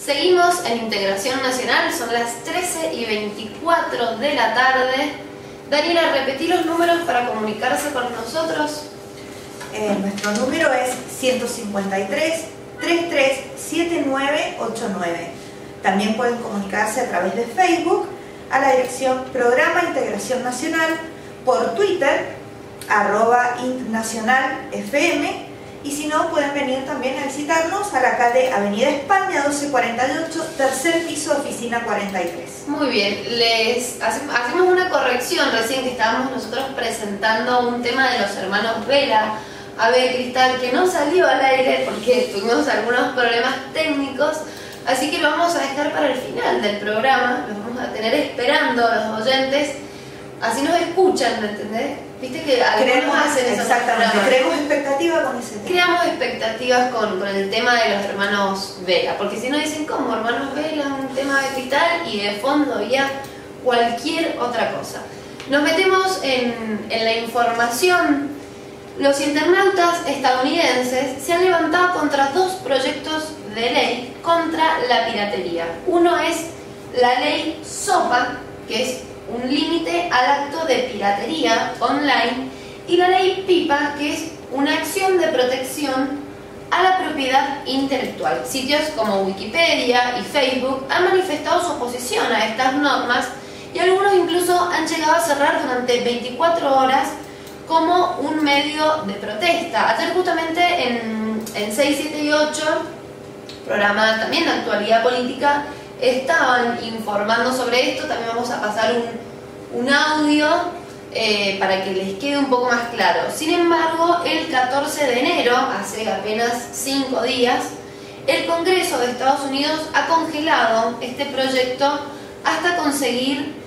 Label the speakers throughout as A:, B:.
A: Seguimos en Integración Nacional, son las 13:24 de la tarde. Daniela, repetí los números para comunicarse con nosotros.
B: Nuestro número es 153 337989. También pueden comunicarse a través de Facebook a la dirección Programa Integración Nacional, por Twitter @intnacionalfm, y si no pueden venir también a visitarnos a la calle Avenida España 1248, tercer piso, oficina 43.
A: Muy bien, hacemos una corrección recién que estábamos nosotros presentando un tema de los hermanos Vela, Ave Cristal, que no salió al aire porque tuvimos algunos problemas técnicos, así que lo vamos a dejar para el final del programa, los vamos a tener esperando a los oyentes, así nos escuchan, ¿me entendés? Viste que algunos hacen eso.
B: Exactamente, creemos expectativa con ese tema.
A: Creamos expectativas con el tema de los hermanos Vela, porque si no dicen, ¿cómo? Hermanos Vela, un tema de Cristal, y de fondo ya cualquier otra cosa. Nos metemos en la información. Los internautas estadounidenses se han levantado contra dos proyectos de ley contra la piratería. Uno es la ley SOPA, que es un límite al acto de piratería online, y la ley PIPA, que es una acción de protección a la propiedad intelectual. Sitios como Wikipedia y Facebook han manifestado su oposición a estas normas y algunos incluso han llegado a cerrar durante 24 horas como un medio de protesta. Ayer justamente en 6, 7 y 8, programa también de actualidad política, estaban informando sobre esto. También vamos a pasar un audio para que les quede un poco más claro. Sin embargo, el 14 de enero, hace apenas 5 días, el Congreso de Estados Unidos ha congelado este proyecto hasta conseguir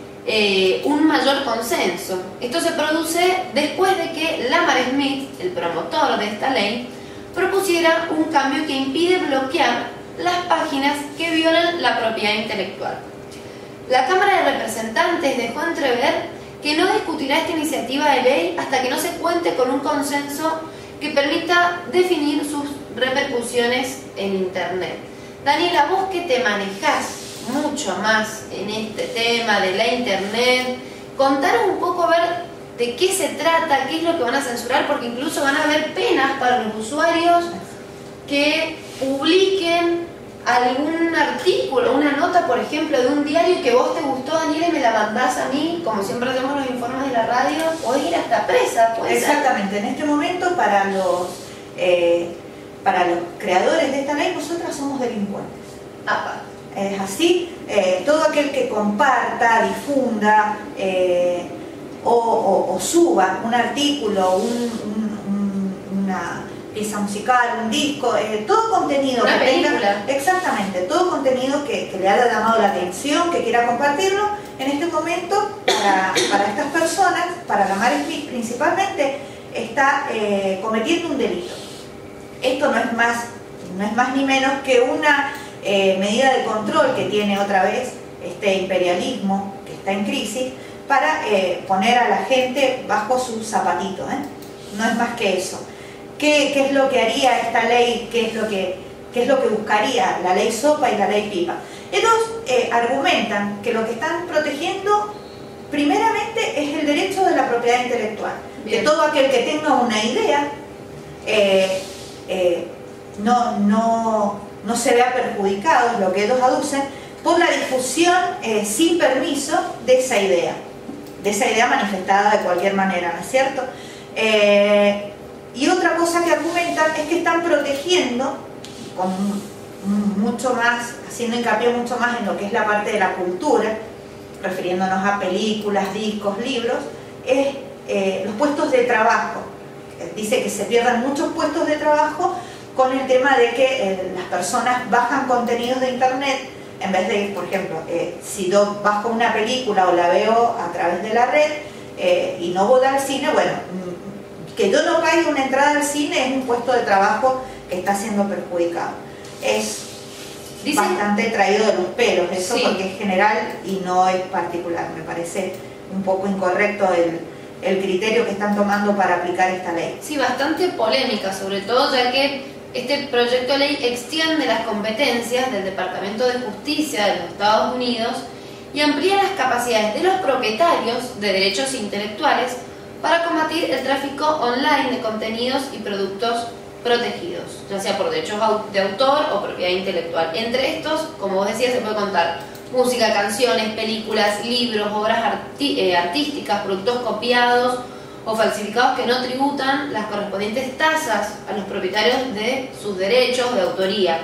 A: un mayor consenso. Esto se produce después de que Lamar Smith, el promotor de esta ley, propusiera un cambio que impide bloquear las páginas que violan la propiedad intelectual. La Cámara de Representantes dejó entrever que no discutirá esta iniciativa de ley hasta que no se cuente con un consenso que permita definir sus repercusiones en Internet. Daniela, vos que te manejás mucho más en este tema de la Internet, contanos un poco a ver de qué se trata, qué es lo que van a censurar, porque incluso van a haber penas para los usuarios que publiquen algún artículo, una nota, por ejemplo, de un diario que vos te gustó, Daniela, y me la mandás a mí, como siempre hacemos los informes de la radio, podés ir hasta presa.
B: Exactamente, en este momento para los creadores de esta ley, nosotras somos delincuentes.
A: Apa.
B: Es así, todo aquel que comparta, difunda o suba un artículo, una pieza musical, un disco, todo contenido
A: una
B: que
A: película.
B: tenga, exactamente, todo contenido que le haya llamado la atención, que quiera compartirlo, en este momento para estas personas, para Lamar Smith principalmente, está cometiendo un delito. Esto no es más ni menos que una medida de control que tiene otra vez este imperialismo que está en crisis para poner a la gente bajo sus zapatitos, no es más que eso. ¿Qué es lo que haría esta ley? ¿Qué es lo que buscaría la ley SOPA y la ley PIPA? Ellos argumentan que lo que están protegiendo primeramente es el derecho de la propiedad intelectual. Bien. Que todo aquel que tenga una idea no se vea perjudicado, es lo que ellos aducen, por la difusión sin permiso de esa idea manifestada de cualquier manera, ¿no es cierto? Y otra cosa que argumentan es que están protegiendo, haciendo hincapié mucho más en lo que es la parte de la cultura, refiriéndonos a películas, discos, libros, es los puestos de trabajo. Dice que se pierdan muchos puestos de trabajo con el tema de que las personas bajan contenidos de Internet, en vez de, por ejemplo, si yo bajo una película o la veo a través de la red y no voy al cine, bueno, que yo no pague una entrada al cine es un puesto de trabajo que está siendo perjudicado. Es bastante traído de los pelos eso, sí, porque es general y no es particular. Me parece un poco incorrecto el criterio que están tomando para aplicar esta ley.
A: Sí, bastante polémica, sobre todo ya que Este proyecto de ley extiende las competencias del Departamento de Justicia de los Estados Unidos y amplía las capacidades de los propietarios de derechos intelectuales para combatir el tráfico online de contenidos y productos protegidos, ya sea por derechos de autor o propiedad intelectual. Entre estos, como vos decías, se puede contar música, canciones, películas, libros, obras artísticas, productos copiados o falsificados que no tributan las correspondientes tasas a los propietarios de sus derechos de autoría.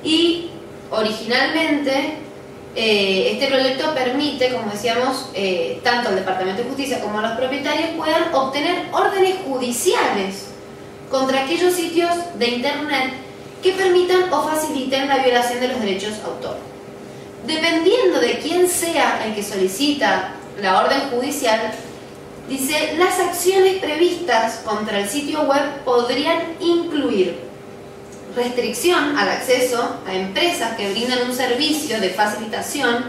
A: Y originalmente este proyecto permite, como decíamos, tanto al Departamento de Justicia como a los propietarios puedan obtener órdenes judiciales contra aquellos sitios de internet que permitan o faciliten la violación de los derechos de autor. Dependiendo de quién sea el que solicita la orden judicial, dice, las acciones previstas contra el sitio web podrían incluir restricción al acceso a empresas que brindan un servicio de facilitación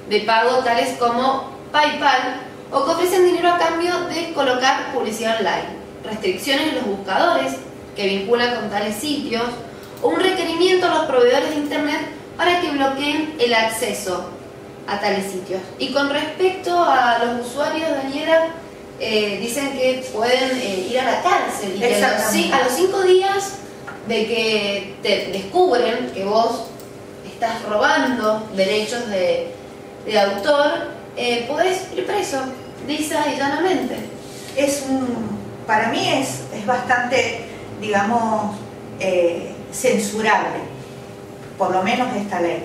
A: de pago tales como PayPal o que ofrecen dinero a cambio de colocar publicidad online, restricciones en los buscadores que vinculan con tales sitios o un requerimiento a los proveedores de internet para que bloqueen el acceso a tales sitios. Y con respecto a los usuarios, Daniela, dicen que pueden ir a la cárcel y que a los 5 días de que te descubren que vos estás robando derechos de autor, podés ir preso, lisa y llanamente.
B: Para mí es bastante, digamos, censurable, por lo menos esta ley.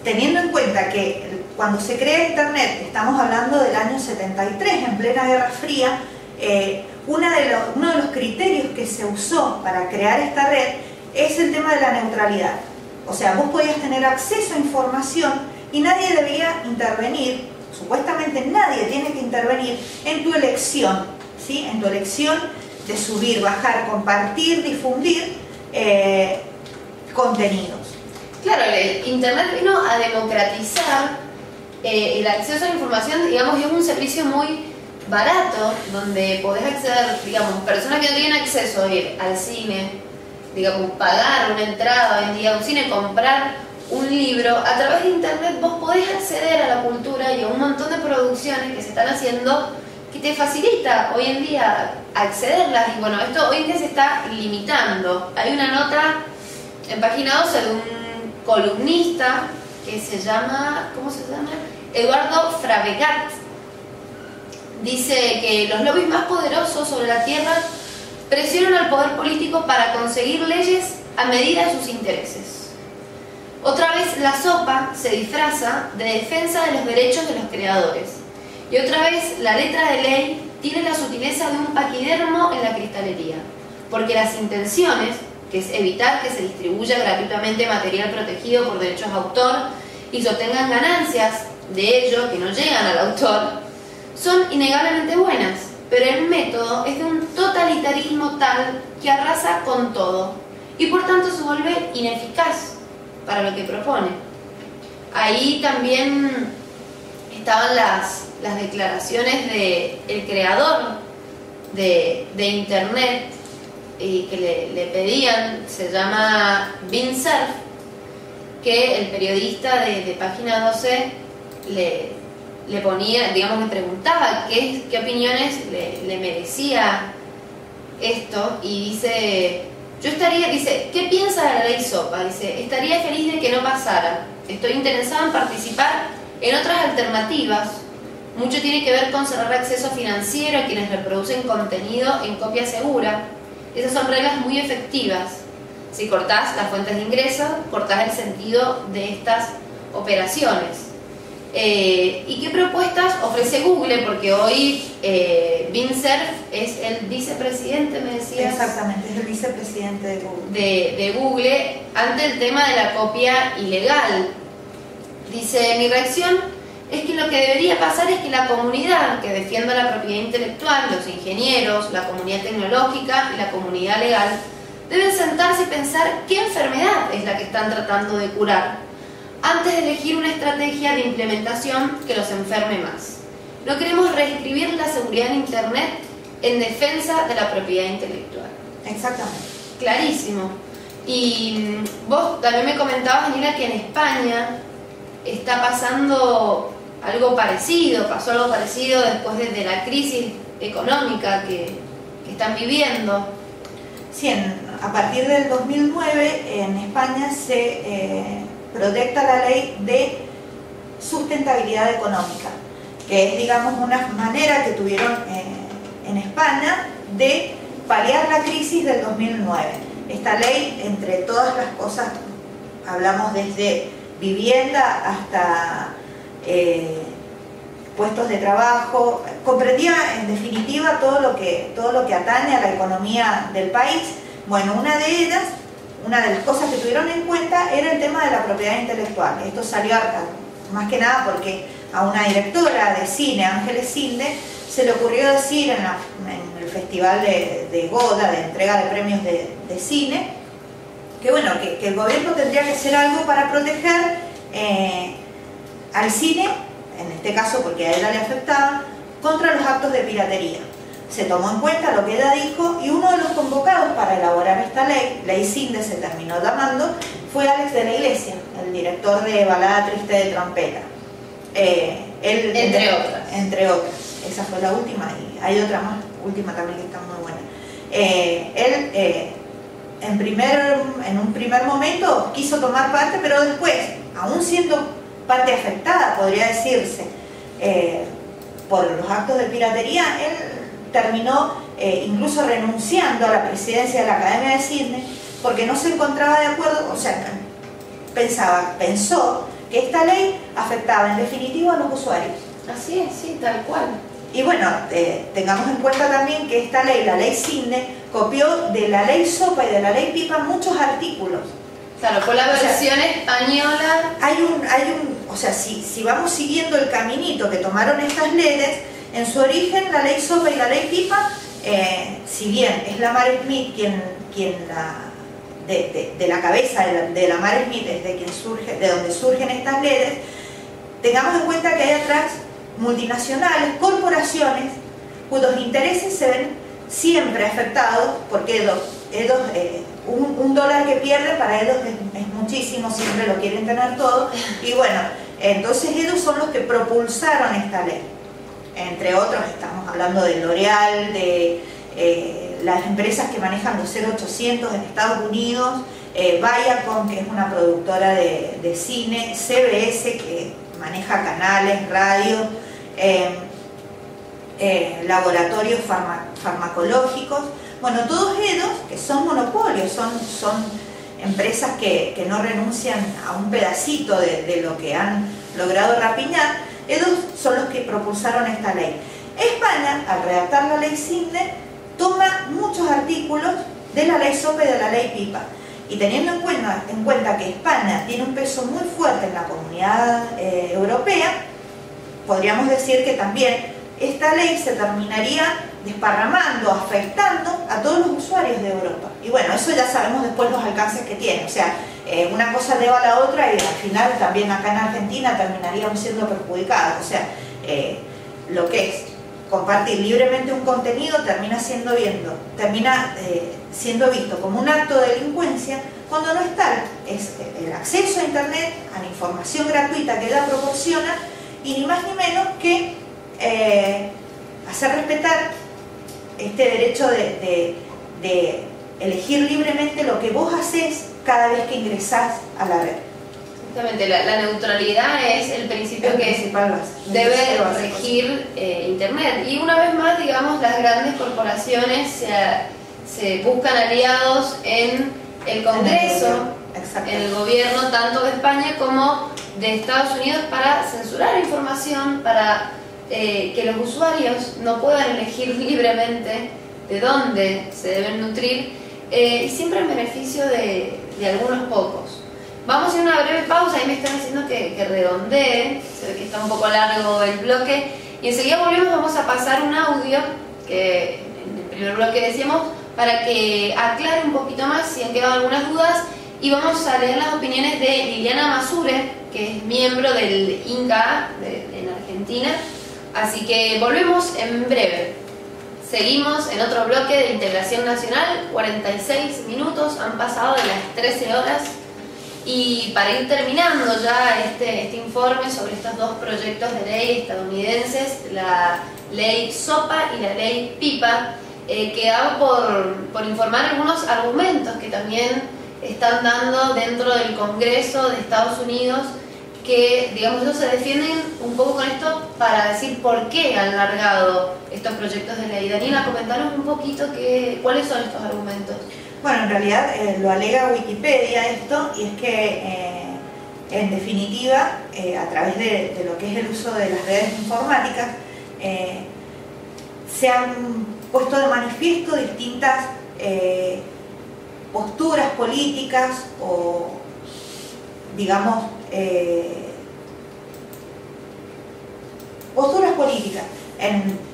B: Teniendo en cuenta que cuando se crea Internet, estamos hablando del año 73, en plena Guerra Fría, uno de los criterios que se usó para crear esta red es el tema de la neutralidad. O sea, vos podías tener acceso a información y nadie debía intervenir, supuestamente nadie tiene que intervenir en tu elección, ¿sí? En tu elección de subir, bajar, compartir, difundir contenidos.
A: Claro, el Internet vino a democratizar el acceso a la información, digamos, es un servicio muy barato, donde podés acceder, digamos, personas que no tienen acceso a ir al cine, digamos, pagar una entrada hoy en día a un cine, comprar un libro, a través de Internet vos podés acceder a la cultura y a un montón de producciones que se están haciendo que te facilita hoy en día accederlas. Y bueno, esto hoy en día se está limitando. Hay una nota en Página 12 de un columnista que se llama, ¿cómo se llama? Eduardo Fravegat. Dice que los lobbies más poderosos sobre la tierra presionan al poder político para conseguir leyes a medida de sus intereses. Otra vez la sopa se disfraza de defensa de los derechos de los creadores. Y otra vez la letra de ley tiene la sutileza de un paquidermo en la cristalería. Porque las intenciones, que es evitar que se distribuya gratuitamente material protegido por derechos de autor y se obtengan ganancias de ello que no llegan al autor, son innegablemente buenas, pero el método es de un totalitarismo tal que arrasa con todo y por tanto se vuelve ineficaz para lo que propone. Ahí también estaban las declaraciones del creador de Internet y que le pedían, se llama Vint Cerf, que el periodista de Página 12 le ponía, digamos, le preguntaba qué opiniones le merecía esto, y dice, dice, ¿qué piensa de la ley SOPA? Dice, estaría feliz de que no pasara, estoy interesado en participar en otras alternativas, mucho tiene que ver con cerrar acceso financiero a quienes reproducen contenido en copia segura, esas son reglas muy efectivas, si cortás las fuentes de ingresos, cortás el sentido de estas operaciones. ¿Y qué propuestas ofrece Google? Porque hoy Vint Cerf es el vicepresidente, me decías.
B: Exactamente, es el vicepresidente de Google.
A: De Google ante el tema de la copia ilegal. Dice, mi reacción es que lo que debería pasar es que la comunidad que defienda la propiedad intelectual, los ingenieros, la comunidad tecnológica y la comunidad legal, deben sentarse y pensar qué enfermedad es la que están tratando de curar, antes de elegir una estrategia de implementación que los enferme más. No queremos reescribir la seguridad en Internet en defensa de la propiedad intelectual.
B: Exactamente.
A: Clarísimo. Y vos también me comentabas, Daniela, que en España está pasando algo parecido, pasó algo parecido después de la crisis económica que están viviendo.
B: Sí, a partir del 2009 en España se protecta la ley de sustentabilidad económica, que es, digamos, una manera que tuvieron en España de paliar la crisis del 2009. Esta ley, entre todas las cosas, hablamos desde vivienda hasta puestos de trabajo, comprendía en definitiva todo lo que atañe a la economía del país. Bueno, una de las cosas que tuvieron en cuenta era el tema de la propiedad intelectual. Esto salió más que nada porque a una directora de cine, Ángeles Cinde, se le ocurrió decir en el festival de Goda, de entrega de premios de cine, que bueno, que el gobierno tendría que hacer algo para proteger al cine, en este caso porque a ella le afectaba, contra los actos de piratería. Se tomó en cuenta lo que ella dijo y uno de los convocados para elaborar esta ley Cinde se terminó llamando, fue Alex de la Iglesia, el director de Balada Triste de Trompeta. Entre otras. Esa fue la última y hay otra más, última también que está muy buena. Él en un primer momento quiso tomar parte, pero después, aún siendo parte afectada, podría decirse, por los actos de piratería, él terminó incluso renunciando a la presidencia de la Academia de Cine porque no se encontraba de acuerdo, o sea, pensó que esta ley afectaba en definitiva a los usuarios.
A: Así es, sí, tal cual.
B: Y bueno, tengamos en cuenta también que esta ley, la ley Cinde, copió de la ley Sopa y de la ley Pipa muchos artículos.
A: Claro, fue la versión española.
B: O sea, si vamos siguiendo el caminito que tomaron estas leyes, en su origen la ley Sopa y la ley Pipa, si bien es la Mar Smith de la cabeza de la Mar Smith es de donde surgen estas leyes, tengamos en cuenta que hay atrás multinacionales, corporaciones, cuyos intereses se ven siempre afectados porque un dólar que pierden para ellos es muchísimo, siempre lo quieren tener todo, y bueno, entonces ellos son los que propulsaron esta ley. Entre otros estamos hablando de L'Oreal, de las empresas que manejan los 0800 en Estados Unidos, Viacom, que es una productora de cine, CBS, que maneja canales, radios, laboratorios farmacológicos. Bueno, todos ellos que son monopolios, son empresas que no renuncian a un pedacito de lo que han logrado rapiñar, ellos son los que propulsaron esta ley. España, al redactar la ley Cinde, toma muchos artículos de la ley Sopa y de la ley Pipa. Y teniendo en cuenta que España tiene un peso muy fuerte en la comunidad europea, podríamos decir que también esta ley se terminaría desparramando, afectando a todos los usuarios de Europa. Y bueno, eso ya sabemos después los alcances que tiene. O sea, una cosa lleva a la otra y al final también acá en Argentina terminaríamos siendo perjudicados. O sea, lo que es compartir libremente un contenido termina siendo visto como un acto de delincuencia cuando no es tal. Es el acceso a Internet, a la información gratuita que ella proporciona y ni más ni menos que hacer respetar este derecho de elegir libremente lo que vos haces cada vez que ingresás a la red.
A: Exactamente, la neutralidad es el principio que debe regir Internet. Y una vez más, digamos, las grandes corporaciones se buscan aliados en el Congreso, en el gobierno, tanto de España como de Estados Unidos, para censurar información, para que los usuarios no puedan elegir libremente de dónde se deben nutrir, y siempre en beneficio de algunos pocos. Vamos a ir a una breve pausa, ahí me están diciendo que redondee, se ve que está un poco largo el bloque, y enseguida volvemos, vamos a pasar un audio, que en el primer bloque decíamos, para que aclare un poquito más si han quedado algunas dudas, y vamos a leer las opiniones de Liliana Masure, que es miembro del INCA en Argentina, así que volvemos en breve. seguimos en otro bloque de integración nacional, 46 minutos, han pasado de las 13 horas. Y para ir terminando ya este informe sobre estos dos proyectos de ley estadounidenses, la ley SOPA y la ley PIPA, quedaba por informar algunos argumentos que también están dando dentro del Congreso de Estados Unidos, que, digamos, ellos se defienden un poco con esto para decir por qué han largado estos proyectos de ley. Daniela, comentanos un poquito cuáles son estos argumentos.
B: Bueno, en realidad lo alega Wikipedia esto, y es que en definitiva, a través de lo que es el uso de las redes informáticas, se han puesto de manifiesto distintas posturas políticas o, digamos, posturas políticas,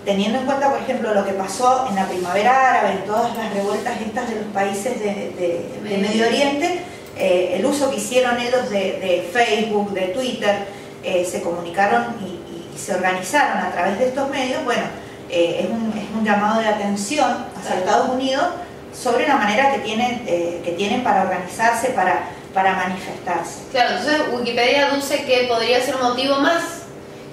B: teniendo en cuenta, por ejemplo, lo que pasó en la primavera árabe, en todas las revueltas estas de los países de Medio Oriente, el uso que hicieron ellos de Facebook, de Twitter, se comunicaron y se organizaron a través de estos medios. Bueno, es un llamado de atención hacia Estados Unidos sobre la manera que tienen para organizarse, para manifestarse.
A: Claro, entonces Wikipedia aduce que podría ser un motivo más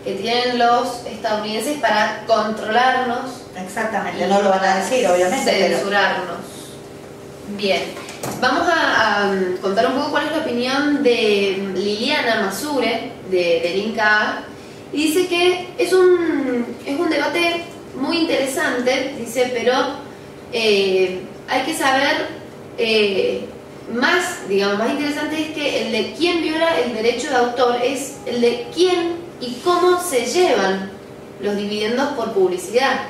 A: que tienen los estadounidenses para controlarnos.
B: Exactamente, no lo van a decir, obviamente.
A: Censurarnos. Bien, vamos a contar un poco cuál es la opinión de Liliana Masure, del INCA, y dice que es un debate muy interesante, dice, pero hay que saber más interesante es que el de quién viola el derecho de autor es el de quién y cómo se llevan los dividendos por publicidad,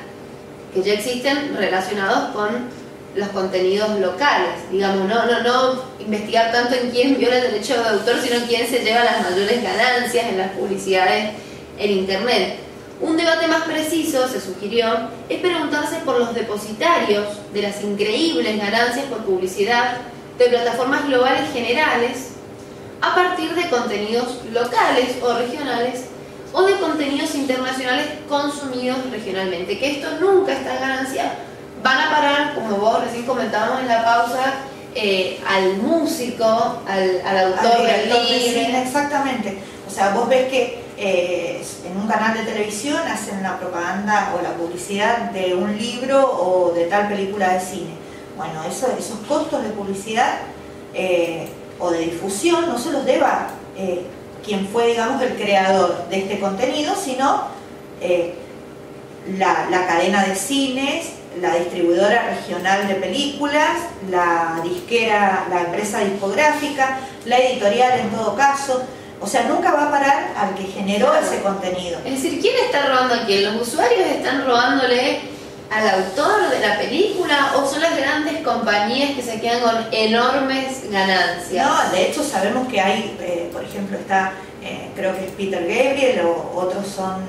A: que ya existen relacionados con los contenidos locales. Digamos, no investigar tanto en quién viola el derecho de autor, sino quién se lleva las mayores ganancias en las publicidades en Internet. Un debate más preciso, se sugirió, es preguntarse por los depositarios de las increíbles ganancias por publicidad de plataformas globales generales a partir de contenidos locales o regionales o de contenidos internacionales consumidos regionalmente, que esto nunca, estas ganancias van a parar, como vos recién comentábamos en la pausa, al músico, al autor del libro.
B: Exactamente. O sea, vos ves que en un canal de televisión hacen la propaganda o la publicidad de un libro o de tal película de cine. Bueno, esos costos de publicidad o de difusión no se los deba quien fue, digamos, el creador de este contenido, sino la cadena de cines, la distribuidora regional de películas, la disquera, la empresa discográfica, la editorial en todo caso. O sea, nunca va a parar al que generó ese contenido.
A: Es decir, ¿quién está robando aquí? ¿Los usuarios están robándole al autor de la película o son las grandes compañías que se quedan con enormes ganancias?
B: No, de hecho sabemos que hay, por ejemplo, está, creo que es Peter Gabriel o otros son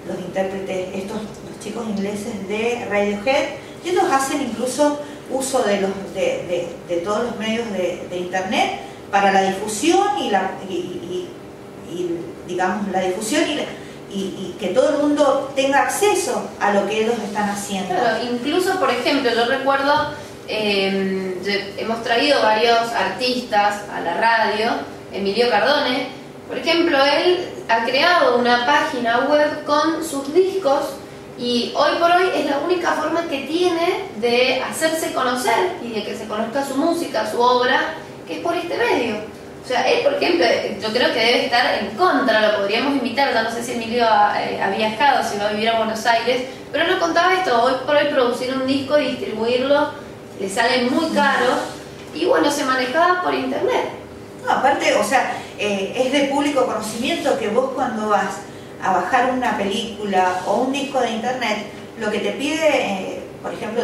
B: los intérpretes, los chicos ingleses de Radiohead, y ellos hacen incluso uso de todos los medios de Internet para la difusión digamos, la difusión y que todo el mundo tenga acceso a lo que ellos están haciendo.
A: Claro, incluso, por ejemplo, yo recuerdo, hemos traído varios artistas a la radio, Emilio Cardone, por ejemplo, él ha creado una página web con sus discos y hoy por hoy es la única forma que tiene de hacerse conocer y de que se conozca su música, su obra, que es por este medio. O sea, él, por ejemplo, yo creo que debe estar en contra, lo podríamos invitar, no sé si Emilio ha viajado, si va a vivir a Buenos Aires, pero nos contaba esto, hoy por hoy producir un disco y distribuirlo le sale muy caro y bueno, se manejaba por internet.
B: No, aparte, o sea, es de público conocimiento que vos cuando vas a bajar una película o un disco de internet, lo que te pide, por ejemplo,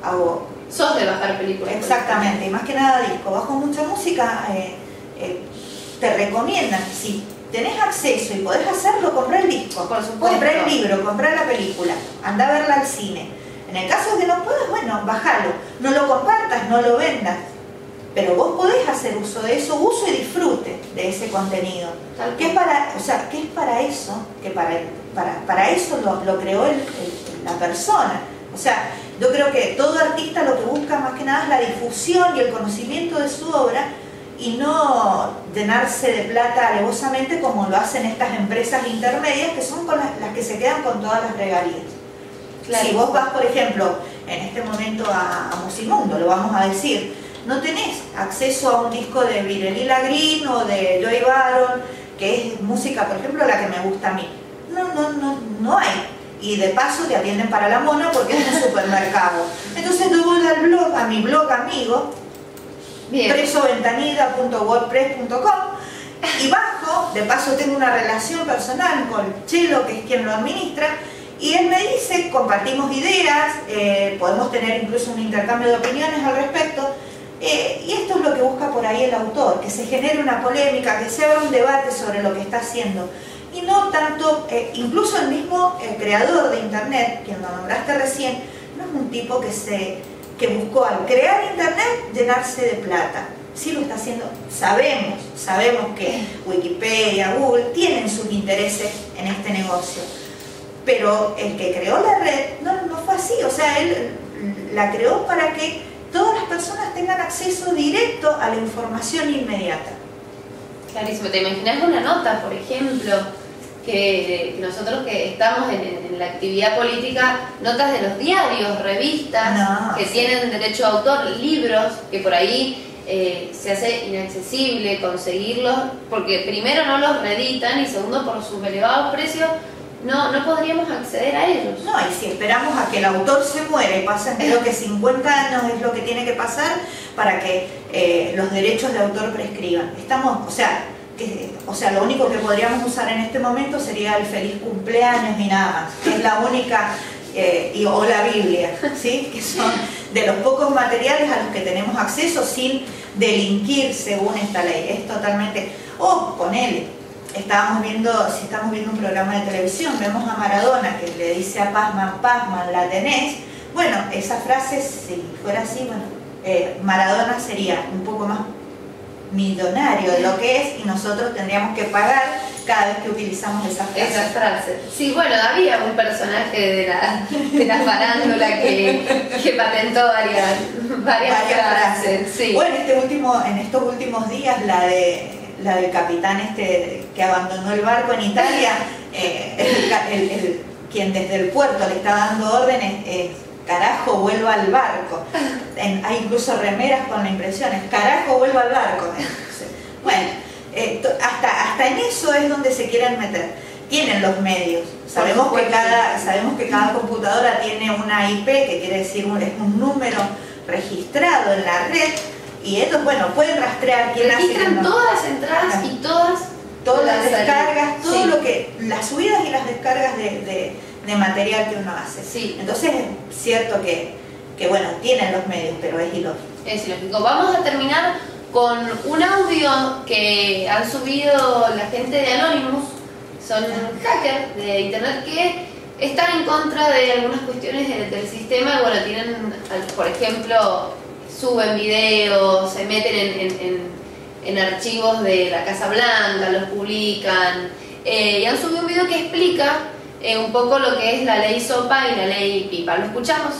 B: hago...
A: Sos de bajar películas.
B: Exactamente, y más que nada disco. Bajo mucha música, te recomiendan, si tenés acceso y podés hacerlo, comprá el disco,
A: por supuesto,
B: comprá el libro, comprá la película, anda a verla al cine. En el caso de que no puedas, bueno, bajalo, no lo compartas, no lo vendas, pero vos podés hacer uso de eso, uso y disfrute de ese contenido. ¿Qué es para eso? Que para eso lo creó el la persona. O sea, yo creo que todo artista lo que busca más que nada es la difusión y el conocimiento de su obra, y no llenarse de plata alevosamente como lo hacen estas empresas intermedias, que son con las que se quedan con todas las regalías. Claro. Si vos vas, por ejemplo, en este momento a Musimundo, lo vamos a decir, no tenés acceso a un disco de Virelila Green o de Joey Baron, que es música, por ejemplo, la que me gusta a mí. No hay. Y de paso te atienden para la mona porque es un supermercado. Entonces yo voy al blog, a mi blog amigo, presoventanida.wordpress.com, y bajo, de paso tengo una relación personal con Chelo, que es quien lo administra, y él me dice, compartimos ideas, podemos tener incluso un intercambio de opiniones al respecto, y esto es lo que busca por ahí el autor, que se genere una polémica, que se abra un debate sobre lo que está haciendo, y no tanto, incluso el mismo creador de internet, quien lo nombraste recién, no es un tipo que buscó al crear internet llenarse de plata. Sí lo está haciendo, sabemos que Wikipedia, Google tienen sus intereses en este negocio, pero el que creó la red no fue así. O sea, él la creó para que todas las personas tengan acceso directo a la información inmediata.
A: Clarísimo. ¿Te imaginas una nota, por ejemplo, que nosotros que estamos en la actividad política, notas de los diarios, revistas, que tienen derecho a autor, libros, que por ahí se hace inaccesible conseguirlos, porque primero no los reeditan y segundo por sus elevados precios no podríamos acceder a ellos? No,
B: y si esperamos a que el autor se muera y pasen creo que 50 años es lo que tiene que pasar para que los derechos de autor prescriban. O sea, lo único que podríamos usar en este momento sería el feliz cumpleaños y nada más, que es la única, o la Biblia, ¿sí? Que son de los pocos materiales a los que tenemos acceso sin delinquir según esta ley. Es totalmente... ponele, si estamos viendo un programa de televisión, vemos a Maradona que le dice a Pazman, ¿la tenés? Bueno, esa frase, si fuera así, Maradona sería un poco más millonario de lo que es, y nosotros tendríamos que pagar cada vez que utilizamos esa frase.
A: Sí, bueno, había un personaje de la farándula que patentó varias frases. Sí.
B: Bueno, en estos últimos días la del capitán que abandonó el barco en Italia, quien desde el puerto le está dando órdenes, carajo, vuelva al barco. Hay incluso remeras con la impresión, carajo, vuelva al barco. Bueno, hasta en eso es donde se quieren meter. Tienen los medios. Sabemos que cada computadora tiene una IP, que quiere decir es un número registrado en la red, y ellos, pueden rastrear quién hace.
A: Registran todas las entradas y todas
B: las descargas, todo
A: sí.
B: lo que, las subidas y las descargas de material que uno hace.
A: Sí.
B: Entonces es cierto que tienen los medios, pero es ilógico.
A: Es ilógico. Vamos a terminar con un audio que han subido la gente de Anonymous. Son hackers de internet que están en contra de algunas cuestiones del sistema. Y tienen, por ejemplo, suben videos, se meten en archivos de la Casa Blanca, los publican, y han subido un video que explica un poco lo que es la ley SOPA y la ley PIPA. ¿Lo escuchamos?